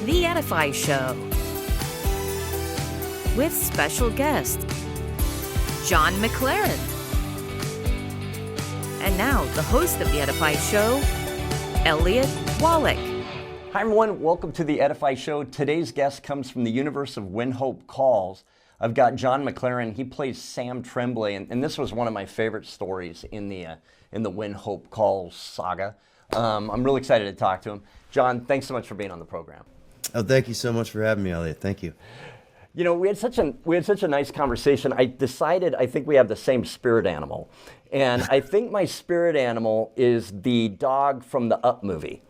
The Edify Show, with special guest, Jon McLaren. And now, the host of The Edify Show, Elliot Wallach. Hi everyone, welcome to The Edify Show. Today's guest comes from the universe of When Hope Calls. I've got Jon McLaren. He plays Sam Tremblay, and this was one of my favorite stories in the When Hope Calls saga. I'm really excited to talk to him. Jon, thanks so much for being on the program. Oh, thank you so much for having me, Elliot. Thank you. You know, we had such a nice conversation. I think we have the same spirit animal, and I think my spirit animal is the dog from the Up movie,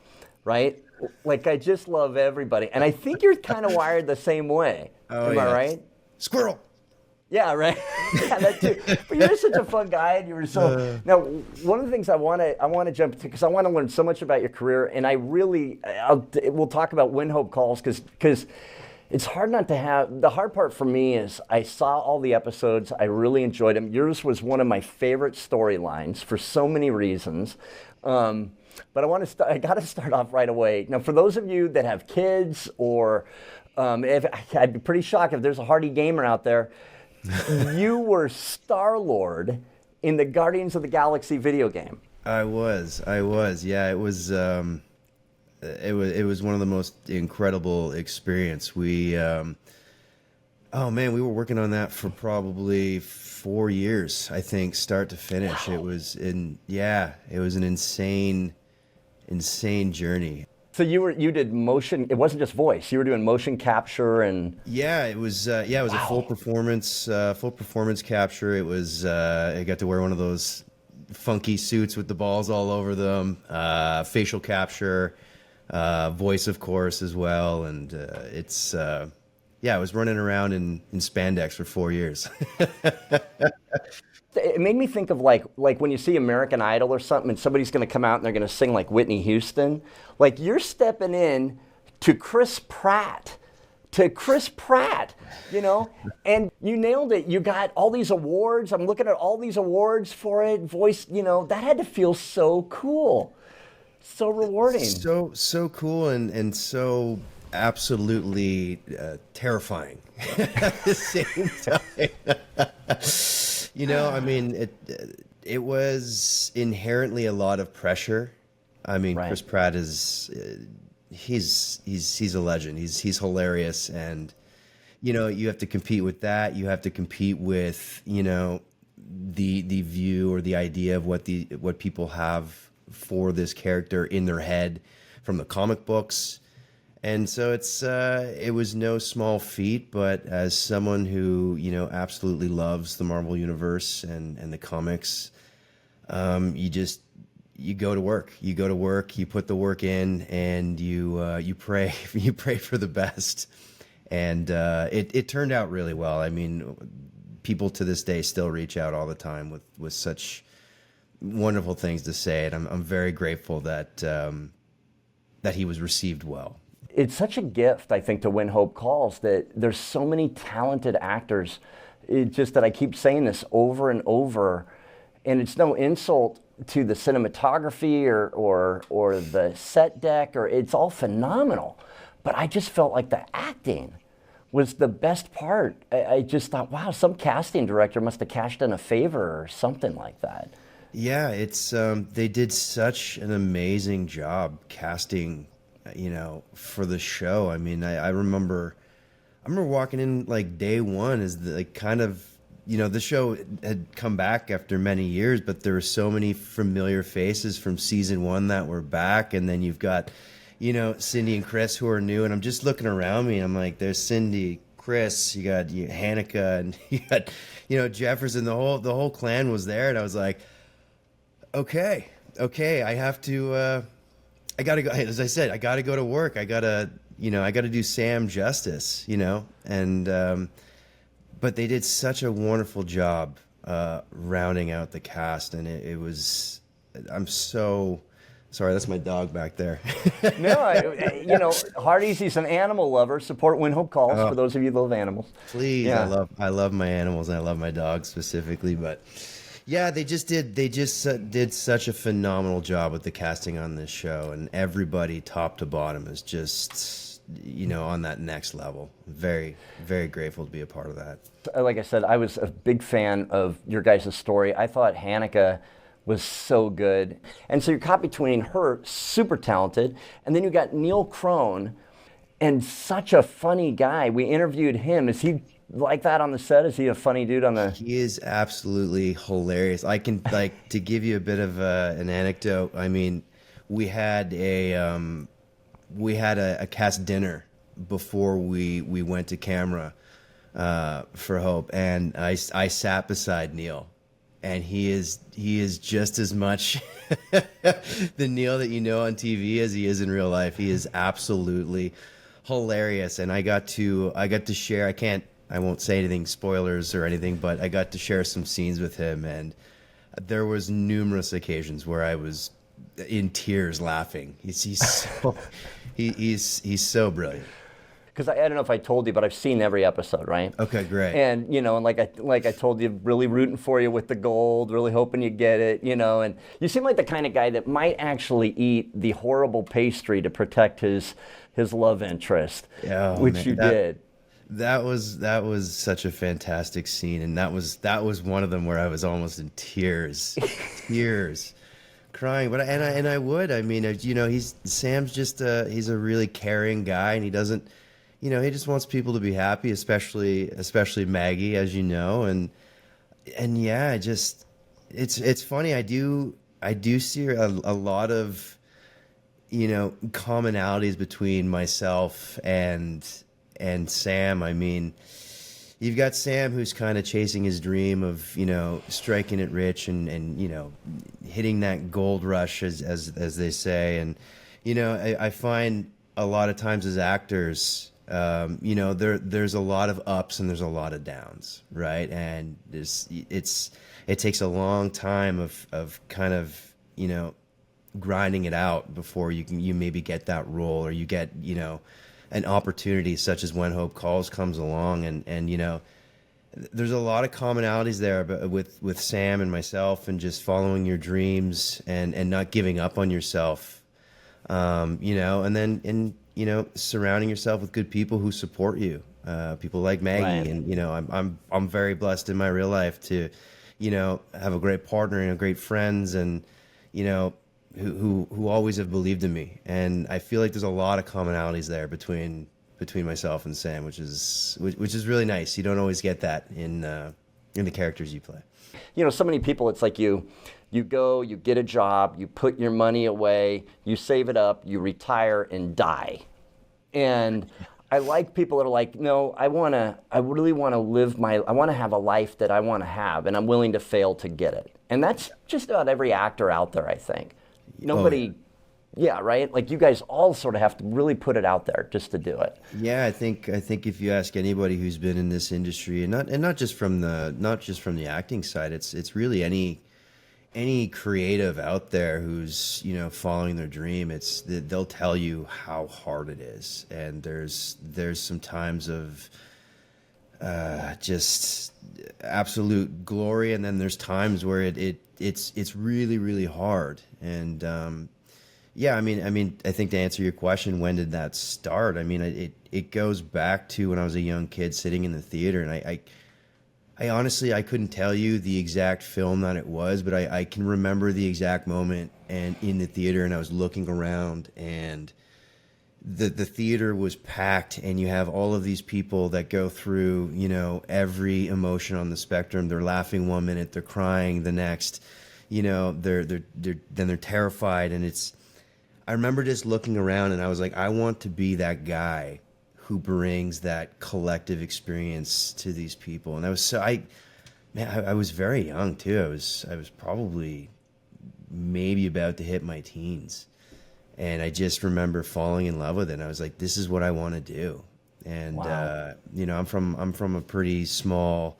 right? Like, I just love everybody, and I think you're kind of wired the same way. Oh, Am I right? Squirrel. Yeah, right. Yeah, that too. But you're such a fun guy, and you were so. Now, one of the things I want to jump to, because I want to learn so much about your career, and we'll talk about When Hope Calls, because it's hard not to have. The hard part for me is I saw all the episodes. I really enjoyed them. Yours was one of my favorite storylines for so many reasons. But I got to start off right away. Now, for those of you that have kids, or I'd be pretty shocked if there's a hardy gamer out there. You were Star-Lord in the Guardians of the Galaxy video game. I was. Yeah, it was one of the most incredible experience. We were working on that for probably 4 years, I think, start to finish. Wow. It was an insane journey. So you did motion. It wasn't just voice. You were doing motion capture and. Yeah, it was. It was a full performance capture. It was. I got to wear one of those funky suits with the balls all over them. Facial capture, voice, of course, as well. And I was running around in spandex for 4 years. It made me think of like when you see American Idol or something, and somebody's going to come out and they're going to sing like Whitney Houston. Like, you're stepping in to Chris Pratt, you know, and you nailed it. You got all these awards. I'm looking at all these awards for it. Voice, you know, that had to feel so cool, so rewarding. So cool and so absolutely terrifying at the same time. You know, I mean, it was inherently a lot of pressure. I mean, right. Chris Pratt is he's a legend. He's hilarious, and you know, you have to compete with that. You have to compete with, you know, the view or the idea of what people have for this character in their head from the comic books. And so it was no small feat, but as someone who, you know, absolutely loves the Marvel Universe and the comics, you go to work. You go to work, you put the work in, and you pray for the best. And it turned out really well. I mean, people to this day still reach out all the time with such wonderful things to say, and I'm very grateful that he was received well. It's such a gift, I think, to When Hope Calls, that there's so many talented actors. It's just that I keep saying this over and over, and it's no insult to the cinematography or the set deck, or it's all phenomenal. But I just felt like the acting was the best part. I just thought, wow, some casting director must have cashed in a favor or something like that. Yeah, it's they did such an amazing job casting, you know, for the show. I mean, I remember walking in like day one as the kind of, you know, the show had come back after many years, but there were so many familiar faces from season one that were back. And then you've got, you know, Cindy and Chris who are new, and I'm just looking around me and I'm like, there's Cindy, Chris, you got Hanukkah, and you got, you know, Jefferson, the whole clan was there. And I was like, okay, I have to, I gotta go. As I said, I gotta go to work. I gotta do Sam justice, you know. And but they did such a wonderful job rounding out the cast, and it was. I'm so sorry. That's my dog back there. No, you know, Hearties. He's an animal lover. Support When Hope Calls for those of you that love animals. Please, yeah. I love my animals, and I love my dogs specifically, but. Yeah, they just did such a phenomenal job with the casting on this show, and everybody top to bottom is just on that next level. Very, very grateful to be a part of that. Like I said, I was a big fan of your guys' story. I thought Hanukkah was so good. And so you're caught between her, super talented, and then you got Neil Crone, and such a funny guy. We interviewed him. Is he like that on the set? Is he a funny dude on the... He is absolutely hilarious. I can, to give you a bit of an anecdote, I mean, we had a cast dinner before we went to camera for Hope, and I sat beside Neil, and he is just as much the Neil that you know on TV as he is in real life. He is absolutely hilarious, and I got to share. I won't say anything, spoilers or anything, but I got to share some scenes with him, and there was numerous occasions where I was in tears laughing. He's so brilliant. Because I don't know if I told you, but I've seen every episode, right? Okay, great. And and like I told you, really rooting for you with the gold, really hoping you get it, and you seem like the kind of guy that might actually eat the horrible pastry to protect his love interest, which you did. That was such a fantastic scene, and that was one of them where I was almost in tears, crying. But I would. I mean, Sam's just he's a really caring guy, and he doesn't, he just wants people to be happy, especially Maggie, as you know, and yeah, it's funny. I do see a lot of commonalities between myself and Sam. I mean, you've got Sam who's kind of chasing his dream of, striking it rich and hitting that gold rush as they say. And, I find a lot of times as actors, there's a lot of ups and there's a lot of downs, right? And it takes a long time of kind of, grinding it out before you maybe get that role, or you get, an opportunity such as When Hope Calls comes along, and there's a lot of commonalities there with Sam and myself, and just following your dreams and not giving up on yourself, and then surrounding yourself with good people who support you, people like Maggie, right. And I'm very blessed in my real life to have a great partner and great friends, and who always have believed in me. And I feel like there's a lot of commonalities there between myself and Sam, which is really nice. You don't always get that in the characters you play. So many people, it's like you go, you get a job, you put your money away, you save it up, you retire and die. And I like people that are like, no, I really want to have a life that I want to have, and I'm willing to fail to get it. And that's just about every actor out there, I think. Nobody, yeah, right? Like, you guys all sort of have to really put it out there just to do it. Yeah, I think if you ask anybody who's been in this industry, and not just from the acting side, it's really any creative out there who's following their dream. They'll tell you how hard it is, and there's some times of just absolute glory, and then there's times where it's really, really hard. And I think to answer your question, when did that start? I mean, it goes back to when I was a young kid sitting in the theater, and I honestly, I couldn't tell you the exact film that it was, but I can remember the exact moment and in the theater, and I was looking around, and the theater was packed, and you have all of these people that go through, every emotion on the spectrum. They're laughing one minute, they're crying the next, they're terrified. And I remember just looking around, and I was like, I want to be that guy who brings that collective experience to these people. And I was very young too. I was probably maybe about to hit my teens. And I just remember falling in love with it. And I was like, this is what I want to do. And, wow. I'm from a pretty small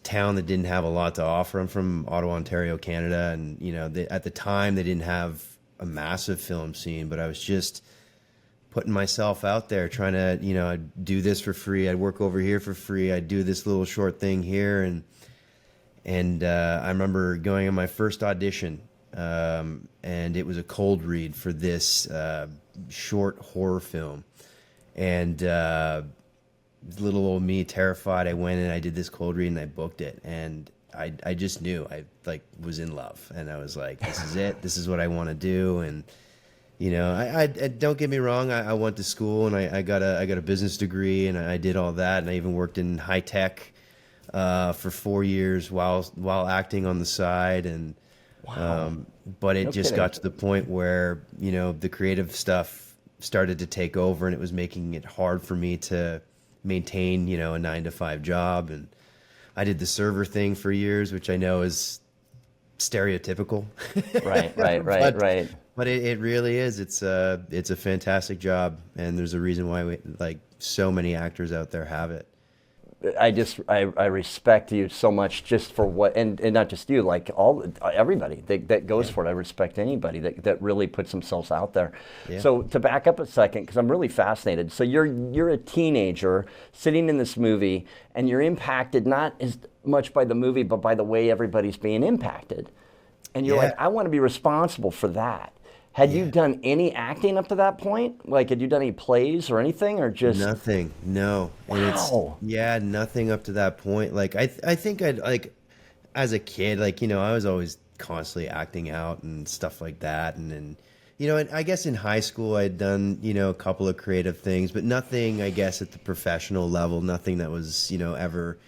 town that didn't have a lot to offer. I'm from Ottawa, Ontario, Canada. And, at the time they didn't have a massive film scene, but I was just putting myself out there, trying to, I'd do this for free. I'd work over here for free. I'd do this little short thing here. And I remember going on my first audition, and it was a cold read for this short horror film. And little old me, terrified, I went and I did this cold read and I booked it. And I just knew I like was in love, and I was like, this is it. This is what I want to do. And you know, I don't get me wrong. I went to school and I got a business degree and I did all that, and I even worked in high tech for 4 years while acting on the side. And but it just got to the point where, you know, the creative stuff started to take over, and it was making it hard for me to maintain, you know, a 9-to-5 job. And I did the server thing for years, which I know is stereotypical. Right. But it really is. It's a fantastic job, and there's a reason why like so many actors out there have it. I respect you so much just for what, and not just you, like everybody that goes for it. I respect anybody that really puts themselves out there. Yeah. So to back up a second, because I'm really fascinated. So you're a teenager sitting in this movie, and you're impacted not as much by the movie, but by the way everybody's being impacted. And you're like, I want to be responsible for that. Had you done any acting up to that point? Like, had you done any plays or anything, or just nothing? No. Wow. And nothing up to that point. Like, I think I'd like, as a kid, like, you know, I was always constantly acting out and stuff like that, and you know, and I guess in high school I'd done, you know, a couple of creative things, but nothing, I guess, at the professional level. Nothing that was, you know, ever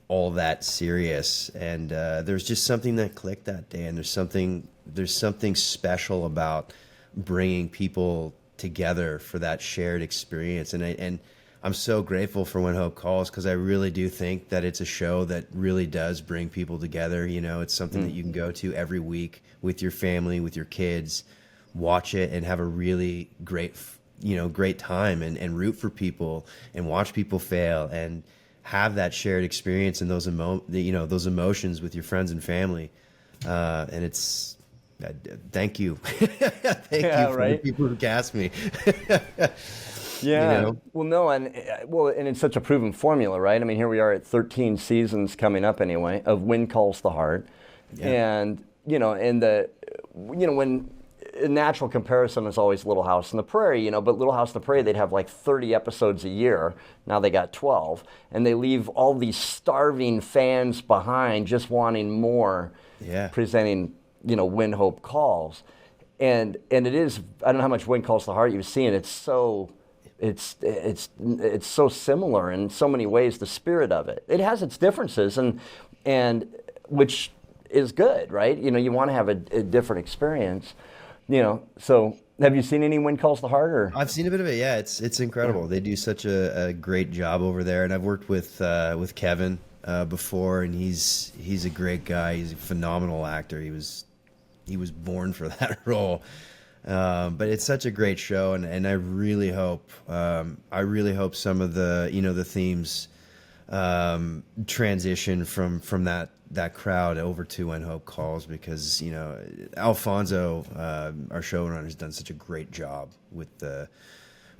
all that serious. And there's just something that clicked that day, and there's something special about bringing people together for that shared experience. And I'm so grateful for When Hope Calls, because I really do think that it's a show that really does bring people together. You know, it's something that you can go to every week with your family, with your kids, watch it and have a really great time, and root for people and watch people fail and have that shared experience and those emotions with your friends and family. And it's, thank you. Thank you for the people who cast me. Yeah. You know? And it's such a proven formula, right? I mean, here we are at 13 seasons coming up anyway of When Calls the Heart. Yeah. And, you know, when a natural comparison is always Little House on the Prairie, you know, but Little House on the Prairie, they'd have like 30 episodes a year. Now they got 12, and they leave all these starving fans behind just wanting more, presenting, you know, When Hope Calls. And it is, I don't know how much When Calls the Heart you've seen. It's so similar in so many ways, the spirit of it. It has its differences, and which is good, right? You know, you want to have a different experience. You know, so have you seen any When Calls the Heart? Or I've seen a bit of it. Yeah, it's incredible. They do such a great job over there, and I've worked with Kevin before, and he's a great guy. He's a phenomenal actor. He was born for that role. But it's such a great show, and I really hope some of the, you know, the themes transition from that crowd over to When Hope Calls, because, you know, Alfonso, our showrunner, has done such a great job with the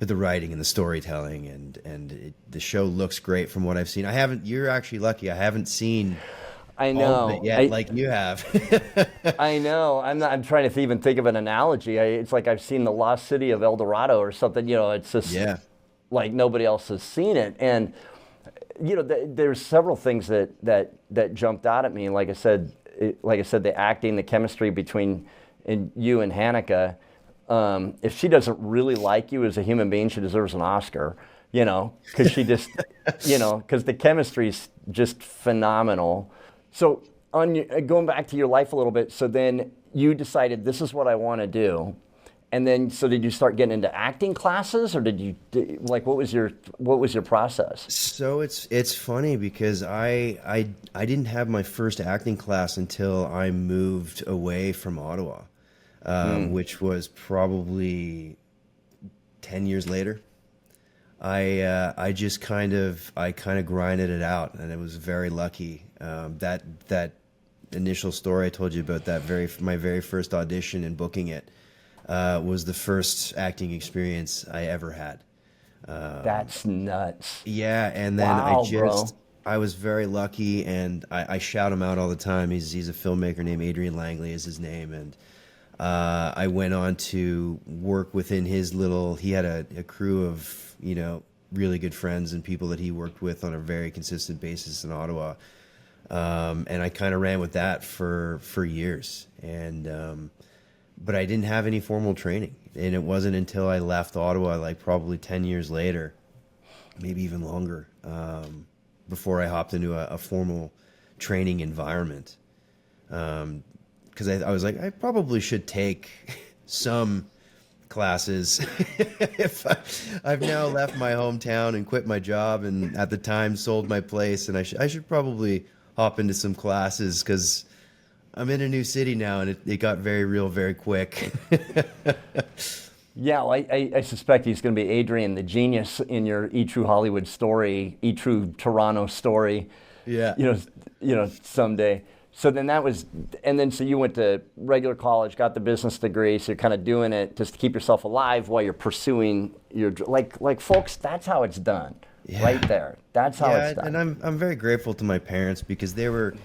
writing and the storytelling, and the show looks great from what I've seen. You're actually lucky. I haven't seen all of it yet, like you have. I know. I'm trying to even think of an analogy. It's like I've seen the Lost City of El Dorado or something. You know, it's just like nobody else has seen it. And you know, there's several things that jumped out at me. Like I said, the acting, the chemistry between you and Hanukkah. If she doesn't really like you as a human being, she deserves an Oscar. You know, because she just, you know, because the chemistry's just phenomenal. So going back to your life a little bit, so then you decided this is what I want to do. And then, so did you start getting into acting classes, or what was your process? So it's funny, because I didn't have my first acting class until I moved away from Ottawa, which was probably 10 years later. I just kind of grinded it out, and I was very lucky. That initial story I told you about, my very first audition and booking it, was the first acting experience I ever had. That's nuts. Yeah, and then I was very lucky, and I shout him out all the time. He's a filmmaker named Adrian Langley is his name, and I went on to work within his he had a crew of, really good friends and people that he worked with on a very consistent basis in Ottawa. And I kind of ran with that for years. And, but I didn't have any formal training. And it wasn't until I left Ottawa, like probably 10 years later, maybe even longer, before I hopped into a formal training environment. Because I was like, I probably should take some classes. I've now left my hometown and quit my job, and at the time sold my place, and I should probably hop into some classes because I'm in a new city now, and it got very real very quick. Yeah, well, I suspect he's going to be Adrian, the genius in your E True Hollywood story, E True Toronto story. Yeah. Someday. So then so you went to regular college, got the business degree, so you're kind of doing it just to keep yourself alive while you're pursuing your, like folks, that's how it's done. Yeah. Right there. That's how it's done. And I'm very grateful to my parents because they were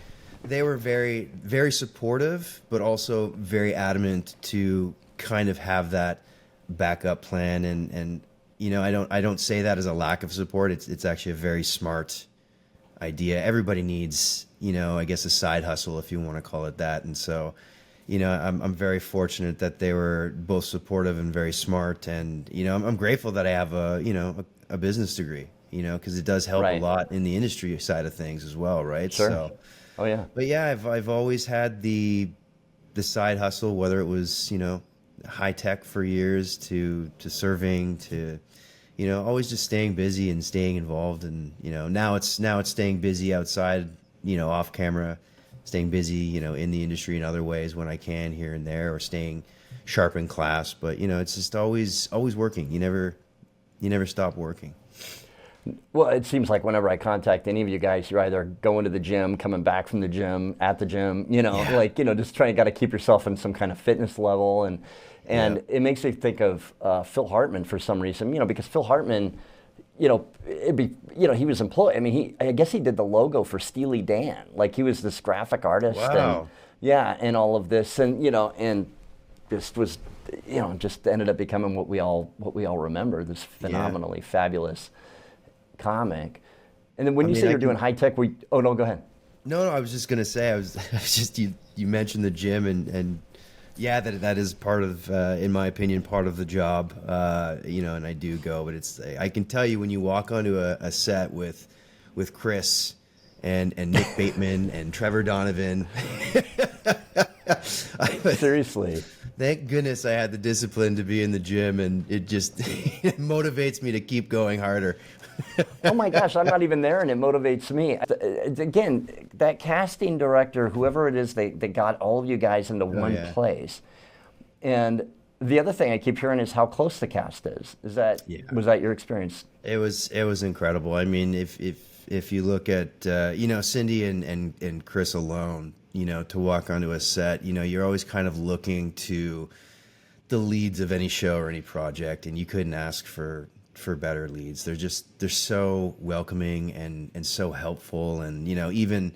very, very supportive, but also very adamant to kind of have that backup plan. And I don't say that as a lack of support. It's actually a very smart idea. Everybody needs, I guess a side hustle, if you want to call it that. And so, I'm very fortunate that they were both supportive and very smart. And, I'm grateful that I have a business degree, because it does help a lot in the industry side of things as well. Right. Sure. So, oh yeah. But yeah, I've always had the side hustle, whether it was, high tech for years to serving to, always just staying busy and staying involved. And, now it's staying busy outside, off camera, staying busy, in the industry in other ways when I can here and there, or staying sharp in class. But, it's just always working. You never stop working. Well, it seems like whenever I contact any of you guys, you're either going to the gym, coming back from the gym, at the gym, just got to keep yourself in some kind of fitness level. And it makes me think of Phil Hartman for some reason, because Phil Hartman, he was employed. I mean, I guess he did the logo for Steely Dan. Like he was this graphic artist. Wow. And all of this. And, and this was, just ended up becoming what we all remember, this phenomenally fabulous comic. And then when you say you're doing high tech, oh no, go ahead. No, I was just gonna say I was just you mentioned the gym and yeah, that is part of in my opinion part of the job, and I do go, but I can tell you when you walk onto a set with Chris and Nick Bateman and Trevor Donovan. Seriously. Thank goodness I had the discipline to be in the gym, and it just it motivates me to keep going harder. Oh my gosh, I'm not even there, and it motivates me. Again, that casting director, whoever it is, they got all of you guys into one place. And the other thing I keep hearing is how close the cast is. Was that your experience? It was incredible. I mean, if you look at Cindy and Chris alone, to walk onto a set, you're always kind of looking to the leads of any show or any project, and you couldn't ask for better leads. They're so welcoming and so helpful. And even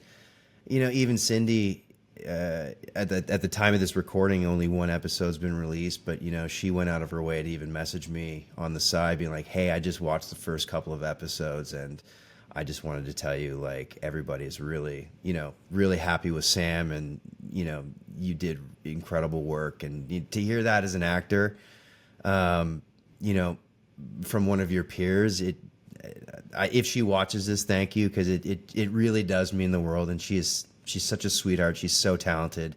Cindy, at the time of this recording, only one episode's been released, but she went out of her way to even message me on the side being like, hey, I just watched the first couple of episodes and I just wanted to tell you, like, everybody is really really happy with Sam, and you did incredible work. And to hear that as an actor, from one of your peers, if she watches this, thank you, because it really does mean the world. And she's such a sweetheart. She's so talented.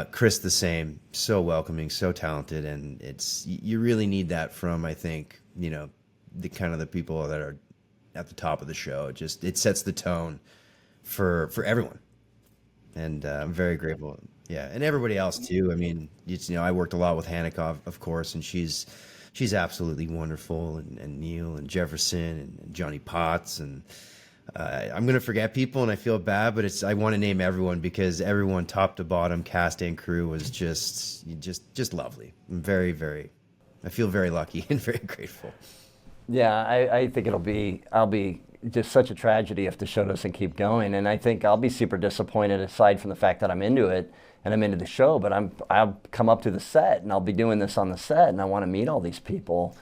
Chris the same, so welcoming, so talented, and you really need that from, I think, the kind of the people that are at the top of the show. It sets the tone for everyone, and I'm very grateful. Yeah, and everybody else too. I mean, I worked a lot with Hannah, of course, and she's absolutely wonderful, and Neil and Jefferson and Johnny Potts, and I'm going to forget people, and I feel bad, but I want to name everyone because everyone, top to bottom, cast and crew, was just lovely. I'm I feel very lucky and very grateful. Yeah, I think I'll be just such a tragedy if the show doesn't keep going, and I think I'll be super disappointed, aside from the fact that I'm into it and I'm into the show, but I'll come up to the set and I'll be doing this on the set, and I want to meet all these people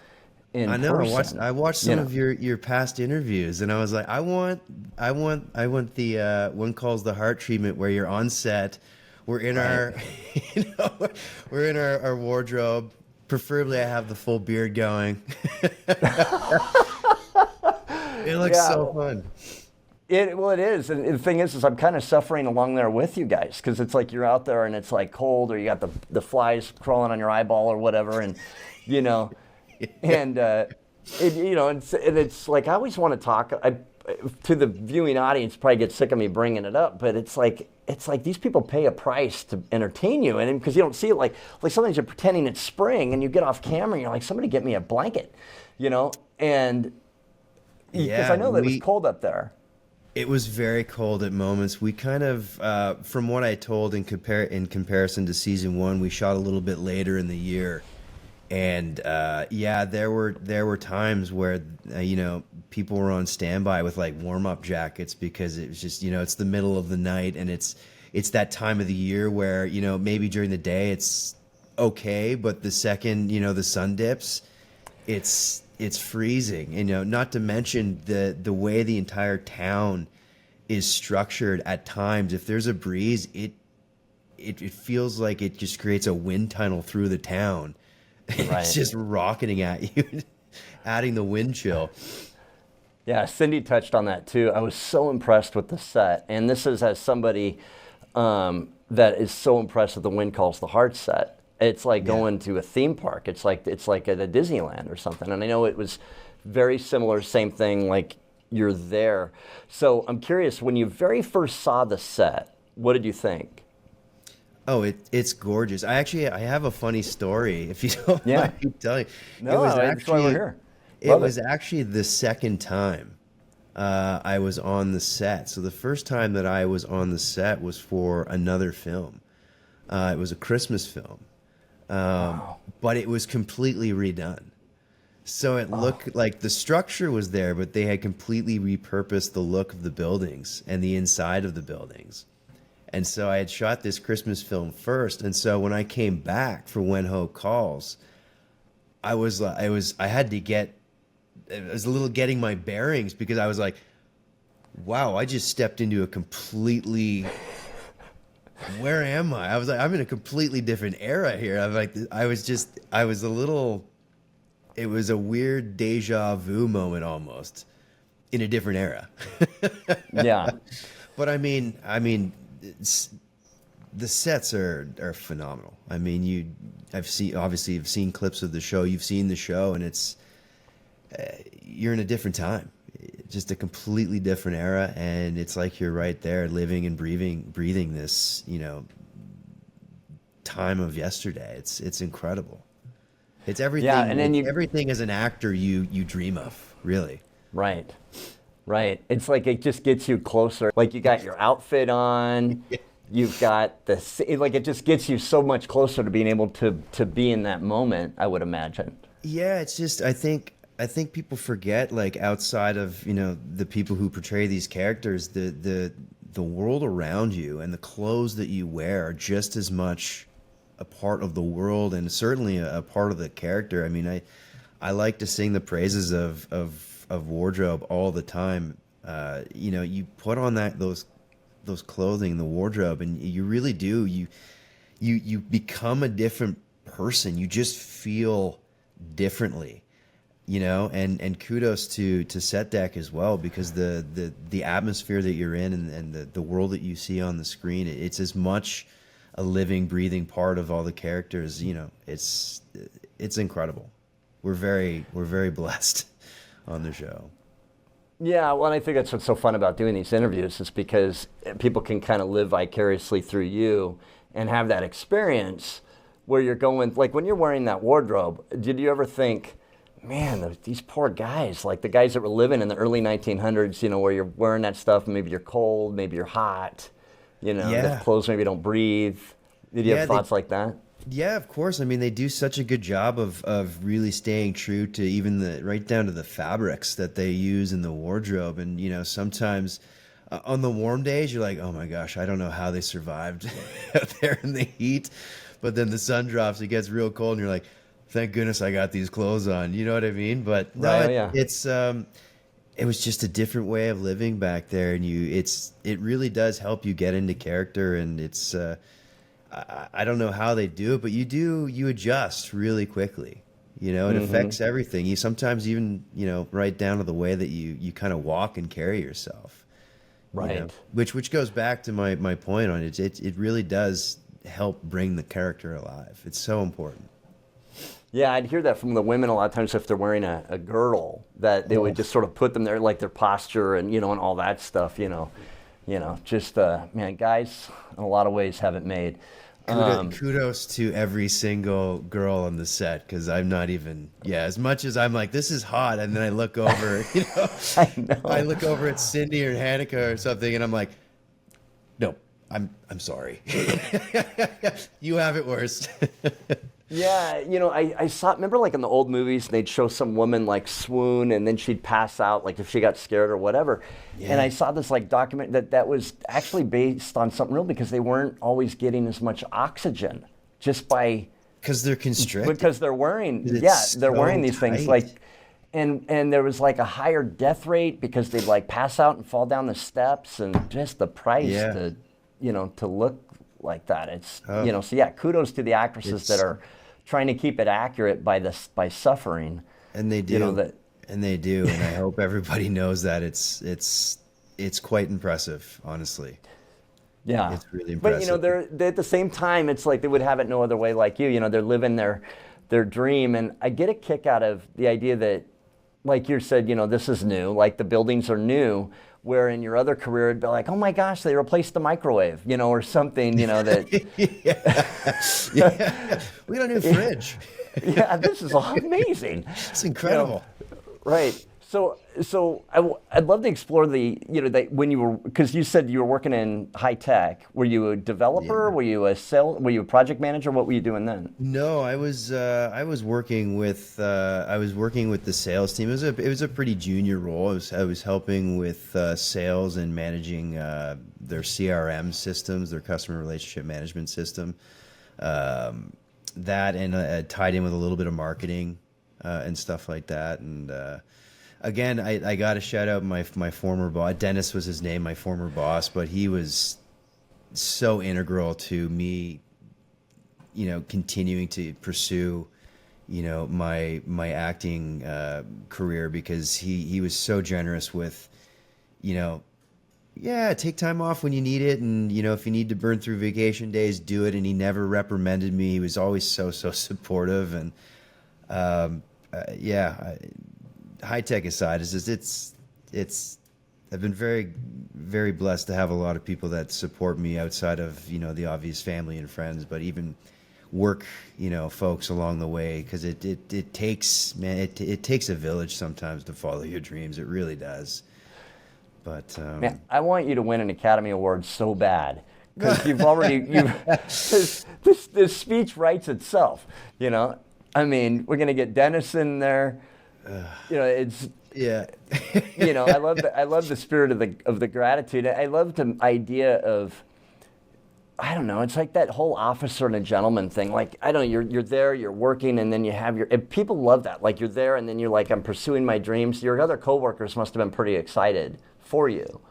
in person. I watched some of your past interviews, and I was like, I want the one calls the heart treatment, where you're on set, we're in our, we're in our wardrobe. Preferably, I have the full beard going. It looks so fun. It is. And the thing is I'm kind of suffering along there with you guys, because it's like you're out there and it's like cold, or you got the flies crawling on your eyeball or whatever. And, and, it's like, I always want to talk to the viewing audience, probably get sick of me bringing it up, but it's like these people pay a price to entertain you. And because you don't see it, like sometimes you're pretending it's spring and you get off camera and you're like, somebody get me a blanket, and because I know that it was cold up there. It was very cold at moments. We kind of, from what I told, in comparison to season 1, we shot a little bit later in the year, and there were times where people were on standby with like warm up jackets, because it was just it's the middle of the night, and it's that time of the year where maybe during the day it's okay, but the second the sun dips, it's freezing. Not to mention the way the entire town is structured. At times, if there's a breeze, it feels like it just creates a wind tunnel through the town. Right. It's just rocketing at you, adding the wind chill. Yeah, Cindy touched on that too. I was so impressed with the set, and this is as somebody that is so impressed with the Wind Calls the Heart set. It's like going to a theme park. It's like at a Disneyland or something. And I know it was very similar, same thing, like you're there. So I'm curious, when you very first saw the set, what did you think? Oh, it's gorgeous. I have a funny story, if you don't mind me telling. No, that's why we're here. It was actually the second time I was on the set. So the first time that I was on the set was for another film. It was a Christmas film. But it was completely redone. So it looked like the structure was there, but they had completely repurposed the look of the buildings and the inside of the buildings. And so I had shot this Christmas film first. And so when I came back for When Hope Calls, I was a little getting my bearings, because I was like, wow, I just stepped into a completely, where am I? I was like, I'm in a completely different era here. It was a weird deja vu moment almost, in a different era. Yeah. But I mean, the sets are phenomenal. I mean, you've seen clips of the show, you've seen the show, and it's, you're in a different time, just a completely different era. And it's like you're right there living and breathing this, time of yesterday. It's incredible. It's everything. Yeah, and then everything as an actor you dream of, really. Right. It's like it just gets you closer. Like you got your outfit on, you've got it just gets you so much closer to being able to be in that moment, I would imagine. Yeah, it's just, I think people forget, like, outside of, the people who portray these characters, the world around you and the clothes that you wear are just as much a part of the world, and certainly a part of the character. I mean, I like to sing the praises of wardrobe all the time. You put on those clothing, the wardrobe, and you really do. You become a different person. You just feel differently, and kudos to Set Deck as well, because the atmosphere that you're in and the world that you see on the screen, it's as much a living, breathing part of all the characters. It's incredible. We're very blessed on the show. Yeah, well, and I think that's what's so fun about doing these interviews, is because people can kind of live vicariously through you and have that experience where you're going, like when you're wearing that wardrobe, did you ever think, man, these poor guys, like the guys that were living in the early 1900s, where you're wearing that stuff, and maybe you're cold, maybe you're hot, the clothes maybe don't breathe. Did you have thoughts like that? Yeah, of course. I mean, they do such a good job of really staying true to even right down to the fabrics that they use in the wardrobe. And, sometimes On the warm days, you're like, oh my gosh, I don't know how they survived out there in the heat. But then the sun drops, it gets real cold, and you're like, thank goodness I got these clothes on. You know what I mean? But no, Right, yeah. it was just a different way of living back there, and it really does help you get into character, and I don't know how they do it, but you adjust really quickly. You know, it affects everything. You sometimes even, right down to the way that you kind of walk and carry yourself. Right. Which goes back to my point on it. It really does help bring the character alive. It's so important. Yeah, I'd hear that from the women a lot of times if they're wearing a girdle, that they would just sort of put them there, like their posture and, and all that stuff, just, man, guys in a lot of ways have it made. Kudos to every single girl on the set, because I'm not even, as much as I'm like, this is hot, and then I look over, I know. I look over at Cindy or Hanukkah or something, and I'm like, no, I'm sorry. You have it worse. Yeah, I saw, remember like in the old movies, they'd show some woman like swoon and then she'd pass out, like if she got scared or whatever. Yeah. And I saw this like document that was actually based on something real, because they weren't always getting as much oxygen just by... Because they're constricted. Because they're wearing, they're wearing these things like... And there was like a higher death rate because they'd like pass out and fall down the steps, and just the price to, to look like that. It's, so kudos to the actresses that are trying to keep it accurate by suffering. And they do. And they do. And I hope everybody knows that it's quite impressive, honestly. Yeah. It's really impressive. But, they're at the same time, it's like they would have it no other way like you. They're living their dream. And I get a kick out of the idea that, like you said, this is new, like the buildings are new, where in your other career it'd be like, oh my gosh, they replaced the microwave, or something, that... We got a new fridge. Yeah, this is amazing. It's incredible. Right. So I'd love to explore that when you were, because you said you were working in high tech. Were you a developer? Yeah. Were you a project manager? What were you doing then? No, I was working with the sales team. It was a pretty junior role. I was helping with sales and managing their CRM systems, their customer relationship management system. That and tied in with a little bit of marketing and stuff like that. And again, I got to shout out my former boss. Dennis was his name, my former boss, but he was so integral to me, continuing to pursue, my acting career, because he was so generous with, take time off when you need it, and if you need to burn through vacation days, do it. And he never reprimanded me. He was always so supportive. And high tech aside, I've been very, very blessed to have a lot of people that support me outside of the obvious family and friends, but even work folks along the way, because it takes a village sometimes to follow your dreams. It really does. But man, I want you to win an Academy Award so bad, because this speech writes itself. I mean, we're gonna get Dennis in there. It's I love the spirit of the gratitude. I love the idea of, I don't know, it's like that whole officer and a gentleman thing. Like, I don't know, you're there, you're working, and then you have and people love that. Like, you're there, and then you're like, I'm pursuing my dreams. Your other coworkers must have been pretty excited for you,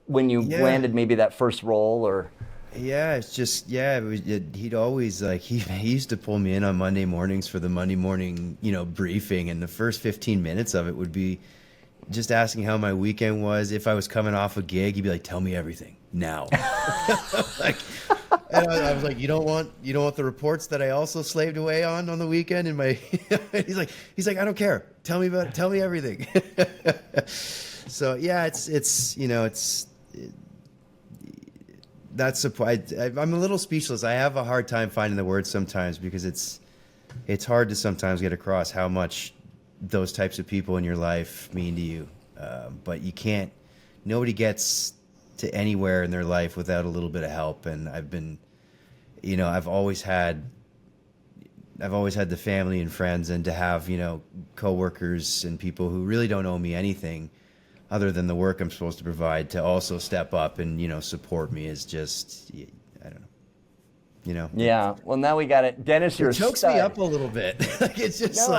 when you landed maybe that first role, or... Yeah, it's just, he'd always, like, he used to pull me in on Monday mornings for the Monday morning, briefing, and the first 15 minutes of it would be just asking how my weekend was. If I was coming off a gig, he'd be like, tell me everything now. And I was like, you don't want the reports that I also slaved away on the weekend in my... he's like, I don't care. Tell me everything. So yeah, I'm a little speechless. I have a hard time finding the words sometimes, because it's hard to sometimes get across how much those types of people in your life mean to you. But nobody gets to anywhere in their life without a little bit of help. And I've always had the family and friends, and to have, coworkers and people who really don't owe me anything, other than the work I'm supposed to provide, to also step up and, support me is just, I don't know, Yeah. Well, now we got it. Dennis, you're it chokes me up a little bit. Like, it's just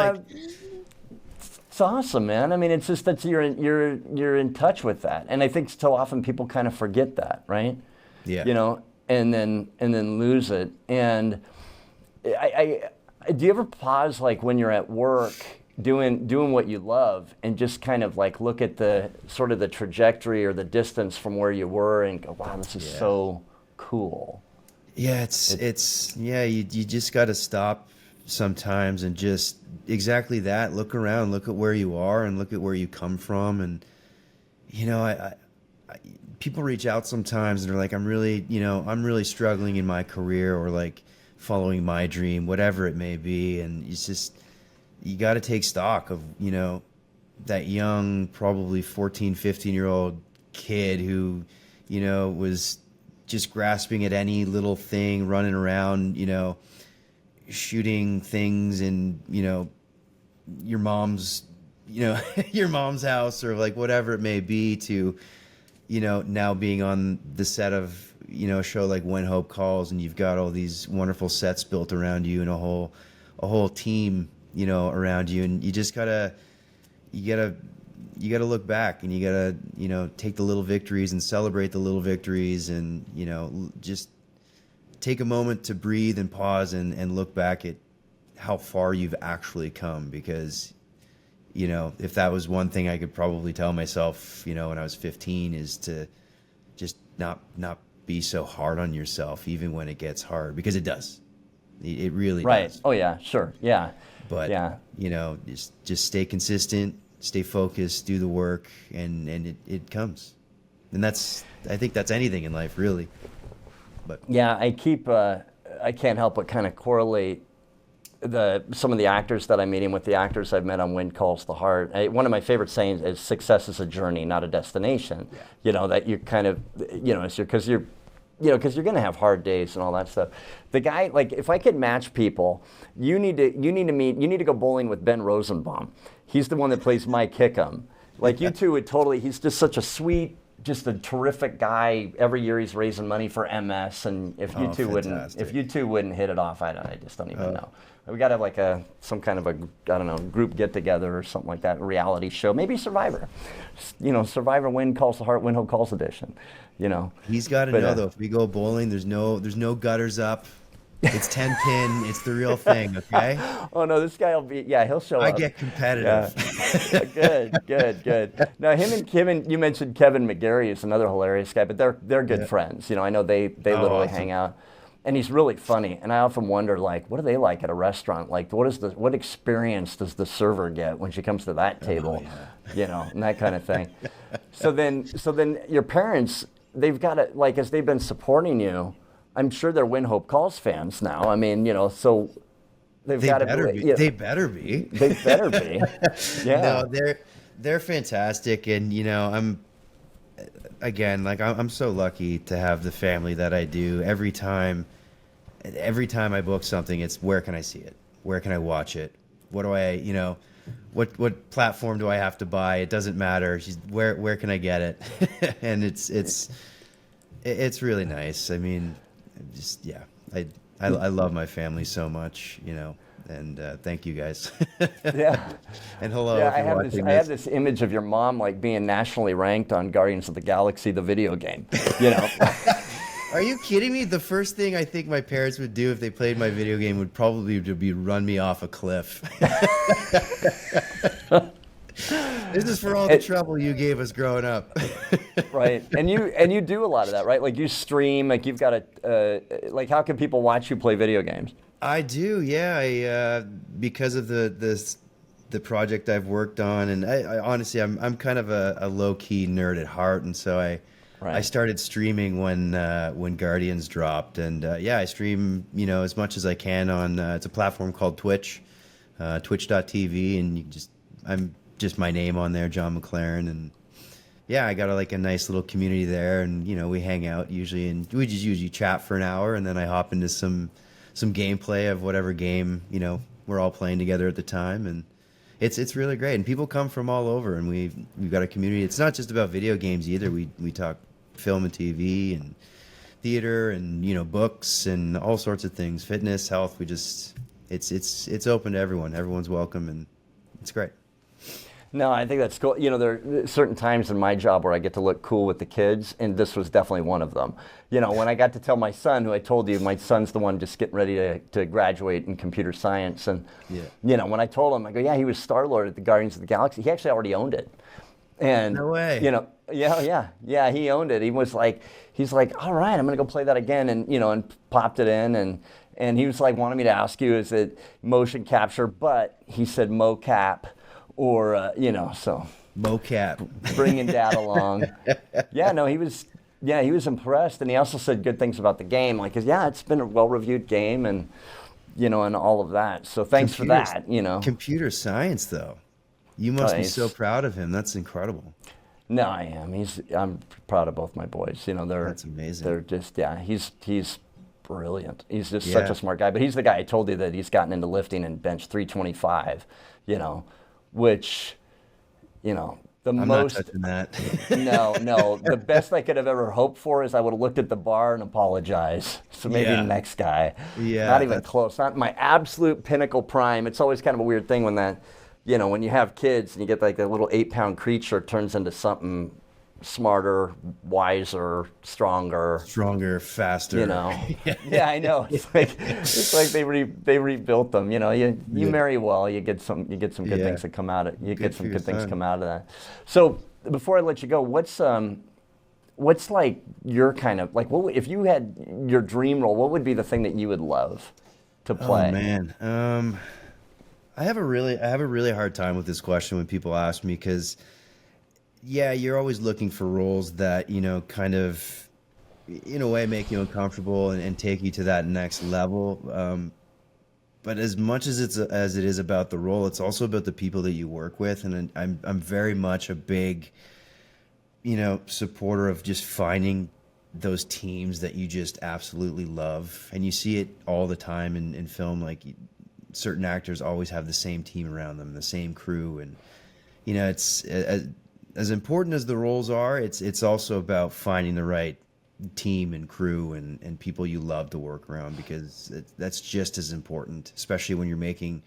it's awesome, man. I mean, it's just that you're in touch with that, and I think so often people kind of forget that, right? Yeah. And then lose it. And I do you ever pause, like when you're at work doing what you love, and just kind of like look at the sort of the trajectory or the distance from where you were and go, wow, this is so cool. Yeah, you just got to stop sometimes and just exactly that. Look around, look at where you are, and look at where you come from. And I people reach out sometimes and they're like, I'm really struggling in my career, or like following my dream, whatever it may be. And it's just, you got to take stock of that young, probably 14, 15-year-old kid who was just grasping at any little thing, running around, shooting things in, your mom's, your mom's house, or like whatever it may be, to, now being on the set of, a show like When Hope Calls, and you've got all these wonderful sets built around you and a whole team, around you. And you just you gotta look back, and you gotta, take the little victories and celebrate the little victories, and, just take a moment to breathe and pause and look back at how far you've actually come. Because, if that was one thing I could probably tell myself, when I was 15, is to just not be so hard on yourself, even when it gets hard, because it does. It really does. Oh yeah, sure. Yeah. But, just stay consistent, stay focused, do the work, and it comes. And I think that's anything in life, really. But yeah, I can't help but kind of correlate some of the actors that I'm meeting with the actors I've met on Wind Calls the Heart. One of my favorite sayings is, success is a journey, not a destination. Yeah. That you're kind of, because you're going to have hard days and all that stuff. The guy, like, if I could match people, you need to go bowling with Ben Rosenbaum. He's the one that plays Mike Hickam. Like, you two would totally, he's just such a sweet, just a terrific guy. Every year he's raising money for MS, and if you two wouldn't hit it off, I just don't even know. We got to have like some kind of group get together or something like that, reality show, maybe Survivor. Survivor Wind Calls the Heart, Wind Hope Calls edition. He's got to know though. If we go bowling, there's no gutters up. It's 10 pin. It's the real thing. Okay. Oh no, this guy he'll show up. I get competitive. Yeah. Good. Now him and you mentioned Kevin McGarry is another hilarious guy, but they're good friends. I know they literally awesome. hang out. And he's really funny, and I often wonder, like, what are they like at a restaurant? Like, what experience does the server get when she comes to that table, and that kind of thing. So then your parents, they've got to, like, as they've been supporting you, I'm sure they're Win Hope Calls fans now. I mean, so they've got to be. They better be. They better be. Yeah. No, they're fantastic, and I'm so lucky to have the family that I do. Every time I book something, it's, where can I see it? Where can I watch it? What do I, what platform do I have to buy? It doesn't matter. Where can I get it? And it's really nice. I mean, I love my family so much, and thank you guys. Yeah. And hello. Yeah, I have this image of your mom, like, being nationally ranked on Guardians of the Galaxy, the video game. Are you kidding me? The first thing I think my parents would do if they played my video game would probably be run me off a cliff. This is for all the trouble you gave us growing up. Right. And you do a lot of that, right? Like, you stream, like, you've got like, how can people watch you play video games? I do, yeah. Because of the project I've worked on, and I honestly, I'm kind of a low key nerd at heart, and so I started streaming when Guardians dropped, and I stream as much as I can on it's a platform called Twitch, twitch.tv, and I'm just my name on there, Jon McLaren, and I got a nice little community there, and we hang out usually, and we just usually chat for an hour, and then I hop into some gameplay of whatever game we're all playing together at the time, and it's really great, and people come from all over, and we've got a community. It's not just about video games either. We talk film and TV and theater and books and all sorts of things, fitness, health. It's open to everyone. Everyone's welcome, and it's great. No, I think that's cool. There are certain times in my job where I get to look cool with the kids, and this was definitely one of them. When I got to tell my son, who I told you, my son's the one just getting ready to graduate in computer science, and when I told him, I go, yeah, he was Star-Lord at the Guardians of the Galaxy. He actually already owned it. And no way. Yeah, he owned it. He's like, all right, I'm gonna go play that again, and popped it in, and he was like, wanted me to ask you, is it motion capture? But he said mocap. Or, so. Mocap. Bringing Dad along. He was impressed. And he also said good things about the game. Like, it's been a well-reviewed game and all of that. So thanks for that, Computer science, though. You must be so proud of him. That's incredible. No, I am. I'm proud of both my boys. That's amazing. They're just, he's brilliant. He's just such a smart guy. But he's the guy I told you that he's gotten into lifting and bench 325, which, I'm not touching that. No. The best I could have ever hoped for is I would have looked at the bar and apologized. So maybe the next guy. Yeah. Not even close. Not my absolute pinnacle prime. It's always kind of a weird thing when that, when you have kids and you get like that little 8-pound creature turns into something smarter, wiser, stronger, faster. Yeah, I know. It's like they rebuilt them. You marry well, you get some good things that come out of you get some good things come out of that. So before I let you go, what's like your kind of like what if you had your dream role? What would be the thing that you would love to play? Oh man, I have a really hard time with this question when people ask me because. Yeah, you're always looking for roles that, kind of, in a way, make you uncomfortable and take you to that next level. But as much as it is about the role, it's also about the people that you work with. And I'm very much a big, supporter of just finding those teams that you just absolutely love. And you see it all the time in film. Like certain actors always have the same team around them, the same crew, and it's. As important as the roles are, it's also about finding the right team and crew and people you love to work around because that's just as important, especially when you're making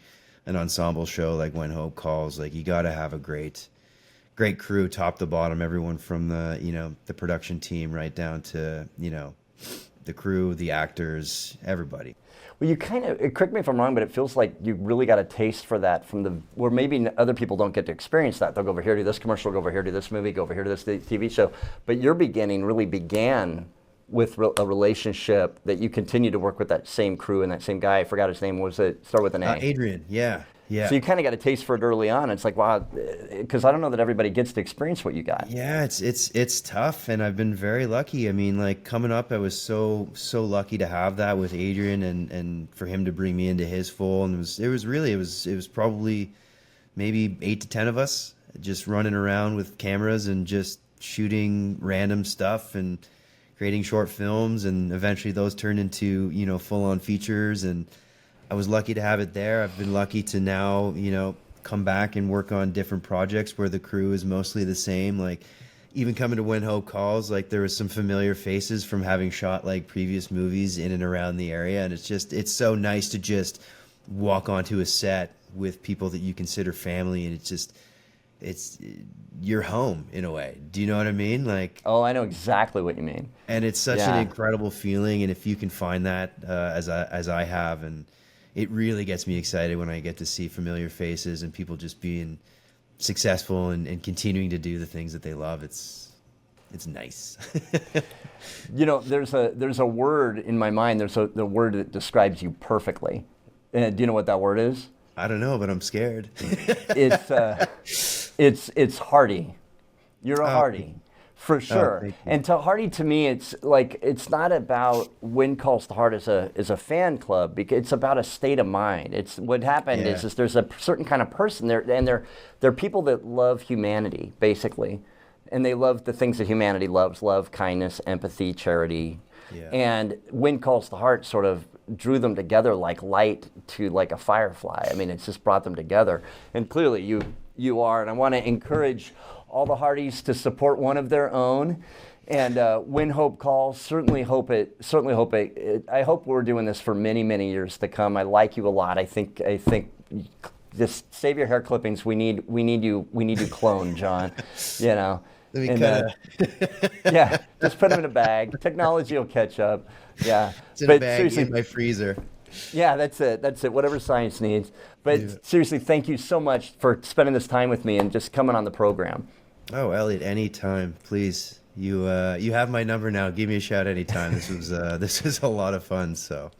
an ensemble show like When Hope Calls. Like you got to have a great crew, top to bottom, everyone from the production team right down to the crew, the actors, everybody. Well, you kind of, correct me if I'm wrong, but it feels like you really got a taste for that where maybe other people don't get to experience that. They'll go over here to this commercial, go over here to this movie, go over here to this TV show. But your beginning really began with a relationship that you continue to work with that same crew and that same guy. I forgot his name. Start with an A? Adrian, yeah. Yeah. So you kind of got a taste for it early on. It's like, wow, because I don't know that everybody gets to experience what you got. Yeah, it's tough, and I've been very lucky. I mean, like coming up, I was so lucky to have that with Adrian, and for him to bring me into his fold. And it was probably maybe 8 to 10 of us just running around with cameras and just shooting random stuff and creating short films, and eventually those turned into full-on features. And I was lucky to have it there. I've been lucky to now, come back and work on different projects where the crew is mostly the same. Like even coming to When Hope Calls, like there was some familiar faces from having shot like previous movies in and around the area. And it's so nice to just walk onto a set with people that you consider family. And it's your home in a way. Do you know what I mean? Like, oh, I know exactly what you mean. And it's such an incredible feeling. And if you can find that as I have, and it really gets me excited when I get to see familiar faces and people just being successful and continuing to do the things that they love. It's nice. There's a word in my mind. There's the word that describes you perfectly. Do you know what that word is? I don't know, but I'm scared. It's hearty. You're a hearty. For sure. And hearty to me, it's like it's not about When Calls the Heart as a fan club, because it's about a state of mind. It's what happened is there's a certain kind of person there, and they're people that love humanity basically, and they love the things that humanity loves: love, kindness, empathy, charity. Yeah. And Wind Calls the Heart sort of drew them together like light to like a firefly. I mean, it's just brought them together. And clearly you are. And I want to encourage all the hearties to support one of their own. And Win Hope Calls, certainly hope it. I hope we're doing this for many, many years to come. I like you a lot. I think just save your hair clippings. We need you cloned, Jon. You know. Let me cut yeah, just put them in a bag. Technology will catch up. Yeah, it's in a bag in my freezer. Yeah, that's it. Whatever science needs. But seriously, thank you so much for spending this time with me and just coming on the program. Oh, Elliot, anytime, please. You have my number now. Give me a shout anytime. This was a lot of fun. So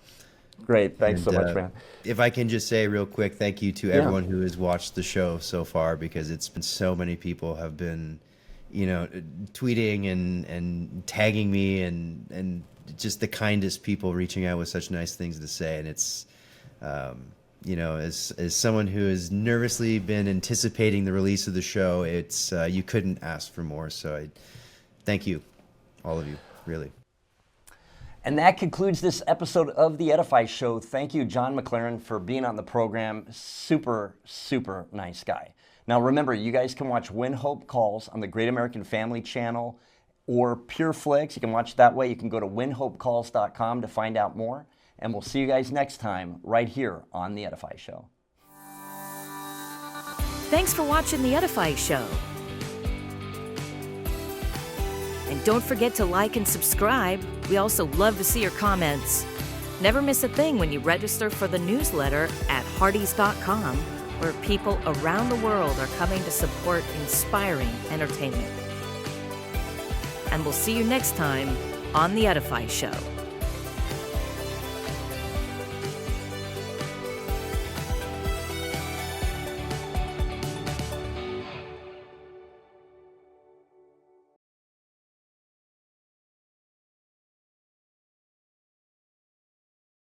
great. Thanks so much, man. If I can just say real quick, thank you to everyone who has watched the show so far, because it's been so many people have been, tweeting and tagging me and just the kindest people reaching out with such nice things to say. And it's, as someone who has nervously been anticipating the release of the show, it's you couldn't ask for more. So I thank you, all of you, really. And that concludes this episode of the Edify Show. Thank you, Jon McLaren, for being on the program. Super, super nice guy. Now remember, you guys can watch Win Hope Calls on the Great American Family channel or PureFlix. You can watch it that way. You can go to winhopecalls.com to find out more. And we'll see you guys next time right here on the Edify Show. Thanks for watching the Edify Show. And don't forget to like and subscribe. We also love to see your comments. Never miss a thing when you register for the newsletter at hearties.com, where people around the world are coming to support inspiring entertainment. And we'll see you next time on The Edify Show.